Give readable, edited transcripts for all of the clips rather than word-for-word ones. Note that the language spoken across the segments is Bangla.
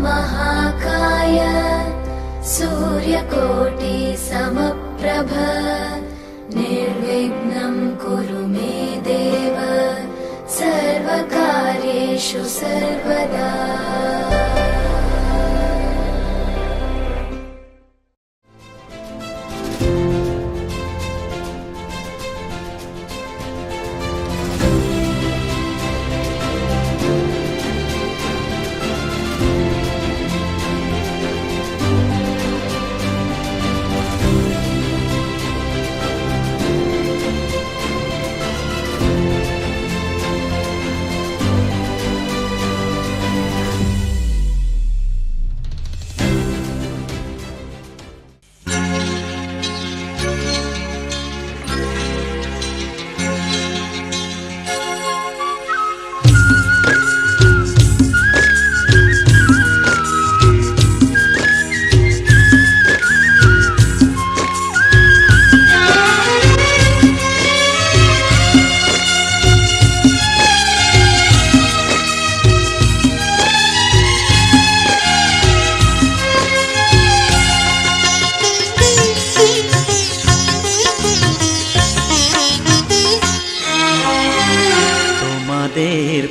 महाकाय सूर्यकोटि समप्रभ निर्विघ्नं कुरु मे देव सर्वकार्येषु सर्वदा।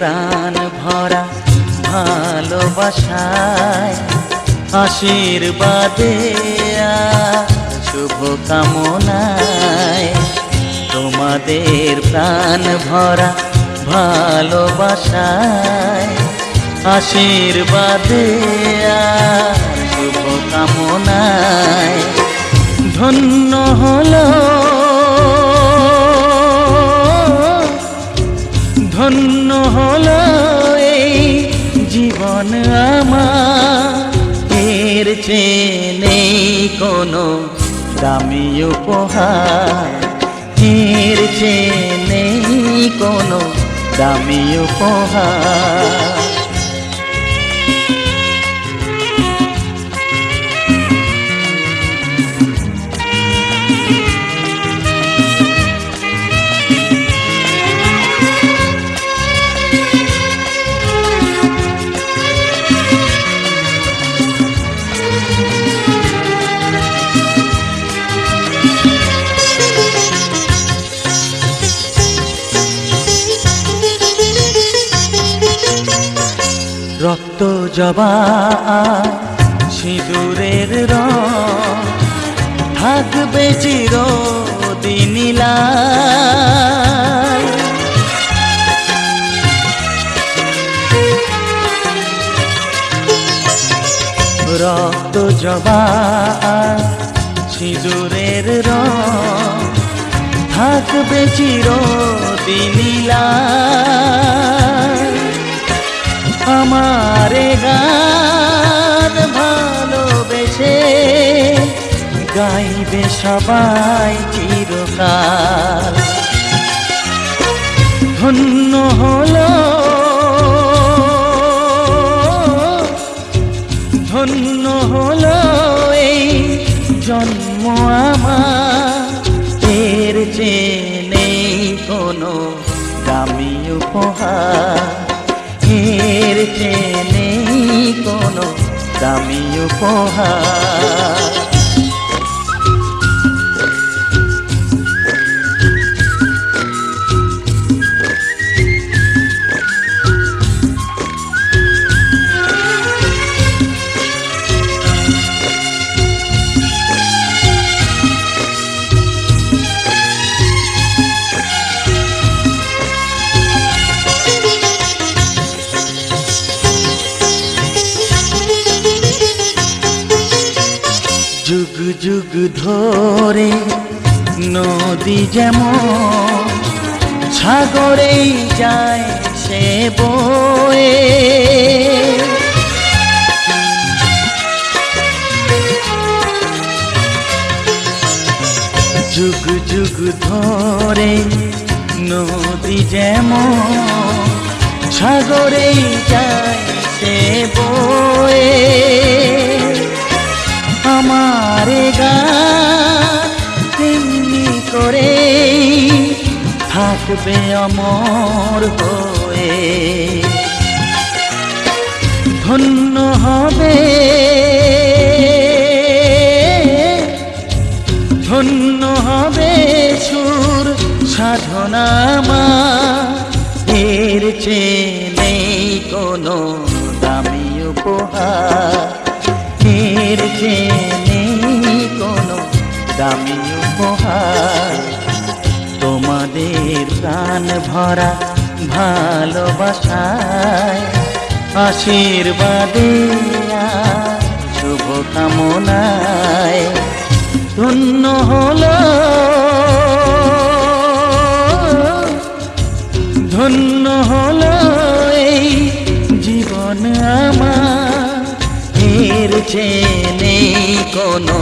প্রাণ ভরা ভালোবাসায় আশীর্বাদে শুভ কামনায় তোমাদের প্রাণ ভরা ভালোবাসায় আশীর্বাদে শুভ কামনায় ধন্য হলো ধন্য হলো এই জীবন আমার, এর চেয়ে নেই কোনো দামি উপহার, এর চেয়ে নেই কোনো দামি উপহার। রক্ত জবা সিঁদুরের রং থাকবে চিরদিন লাল, রক্ত জবা সিঁদুরের রং থাকবে চিরদিন লাল। আমারে গান ভালোবেসে গাইবে সবাই চিরকাল। ধন্য হলো ধন্য হলো এই জন্ম আমার, এর চেয়ে নেই কোনো দামি উপহার, এর চেয়ে নেই কোনো দামি উপহার। যুগ যুগ ধরে নদী যেমন সাগরেই যায় সে বয়ে, যুগ যুগ ধরে নদী যেমন সাগরেই যায় সে বয়ে। আমারে গান তেমনি করে থাকবে অমর হয়ে। ধন্য হবে, ধন্য হবে সুর সাধনা আমার, এর চেয়ে নেই কোনো দামি উপহার, এর চেয়ে নেই কোনো দামি উপহার। তোমাদের প্রাণ ভরা ভালোবাসায়, আশীর্বাদে আর শুভকামনায় ধন্য হলো, ধন্য হলো এই জীবন আমার, এর চেয়ে নেই কোনো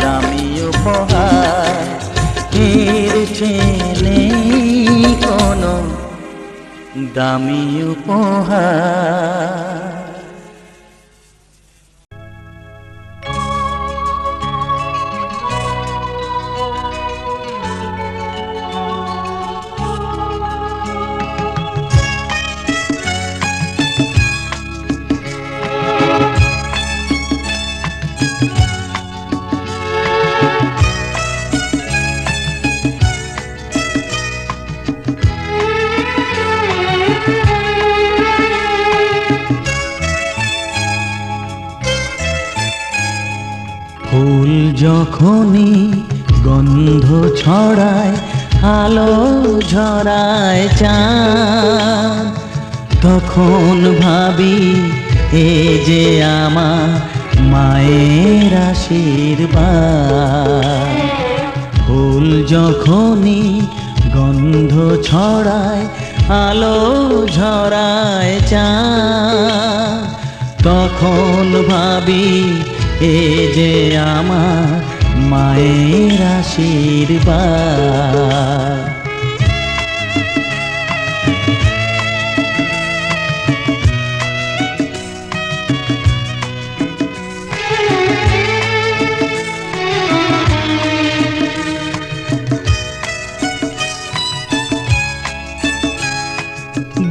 দামি উপহার, এর চেয়ে নেই কোনো দামি উপহার। ফুল যখনই গন্ধ ছড়ায়, আলো ঝরায় চাঁদ, তখন ভাবি এ যে আমার মায়ের আশীর্বাদ। ফুল যখনই গন্ধ ছড়ায়, আলো ঝরায় চাঁদ, তখন ভাবি এ যে আমার মায়ের আশীর্বাদ।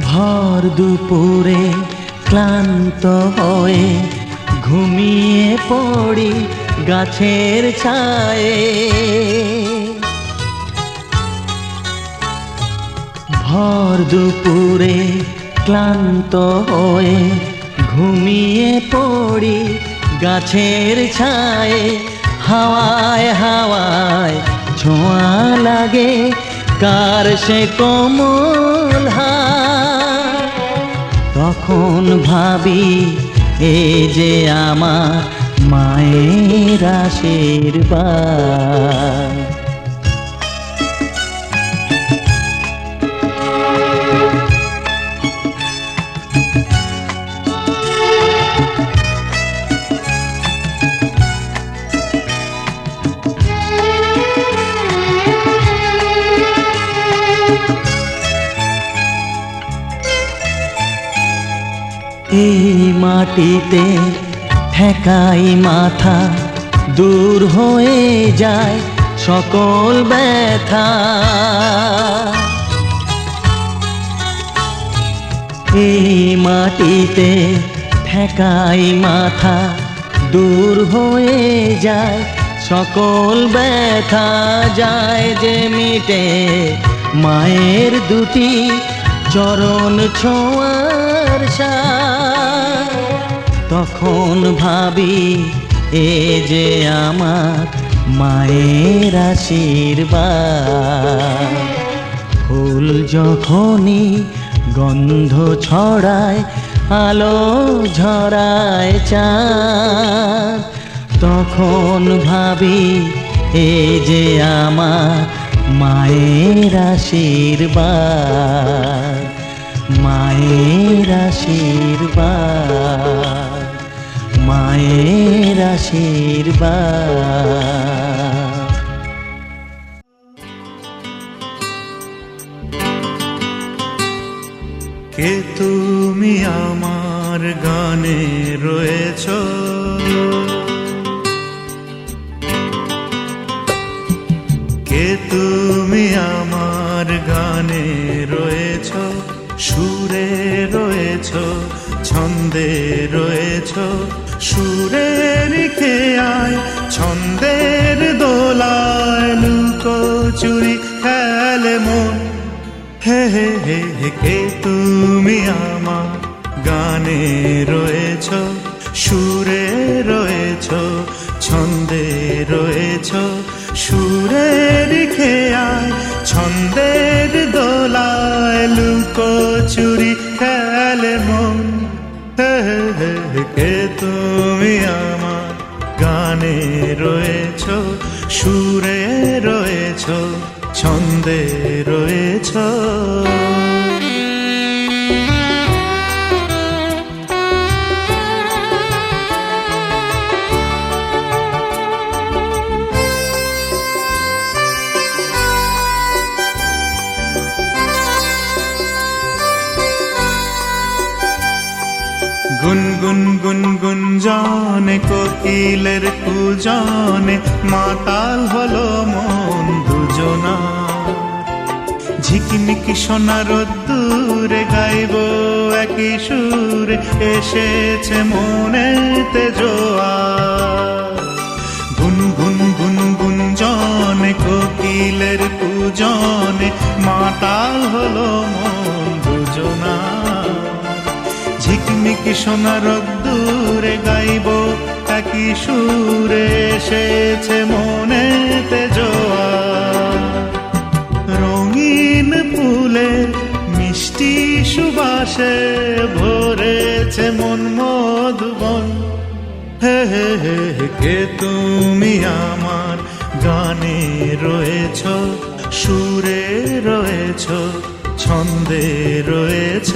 ভর দুপুরে ক্লান্ত হয়ে ঘুমিয়ে পড়ি গাছের ছায়ে, ভর দুপুরে ক্লান্ত হয়ে ঘুমিয়ে পড়ি গাছের ছায়ে, হাওয়ায় হাওয়ায় ছোঁয়া লাগে কার সে কোমল হাত, তখন ভাবি এ যে আমার মায়ের আশীর্বাদ। এই মাটিতে ঠেকাই মাথা, দূর হয়ে যায় সকল ব্যথা। এই মাটিতে ঠেকাই মাথা, দূর হয়ে যায় সকল ব্যথা। যায় যে মিটে মায়ের দুটি চরণ ছোঁয়ার সাথ, তখন ভাবি এ যে আমার মায়ের আশীর্বাদ। ফুল যখনই গন্ধ ছড়ায়, আলো ঝরায় চাঁদ, তখন ভাবি এ যে আমার মায়ের আশীর্বাদ, মায়ের আশীর্বাদ, মায়ের আশীর্বাদ। কে তুমি আমার গানে রয়েছ, কে তুমি আমার গানে রয়েছ, সুরে রয়েছ, ছন্দে রয়েছ সুরের খেয়ায় ছন্দের দোলায় লুকোচুরি খেলে মন হে হে হে হে কে তুমি আমার গানে রয়েছ সুরে রয়েছ ছন্দে রয়েছ সুরের খেয়ায় ছন্দের দোলায় লুকোচুরি খেলে মন হে হে হে হে কে তুমি আমার গানে রয়েছ সুরে রয়েছ ছন্দে রয়েছ গুনগুন গুনগুন জানে কোকিলের কুজানে মাতাল হলো মন দুজনা ঝিকিমিকি সোনা রোদ্দুরে গাইব একই সুরে এসেছে মনেতে জোয়ার গুনগুন গুনগুন জানে কোকিলের কুজানে মাতাল হলো মন দুজনা ঝিকমিকি সোনা রোদ্দুরে গাইব একই সুরে এসেছে মনেতে জোয়ার রঙিন ফুলের মিষ্টি সুবাসে ভরেছে মন মধুবন হে হে হে হে কে তুমি আমার গানে রয়েছ সুরে রয়েছ ছন্দে রয়েছ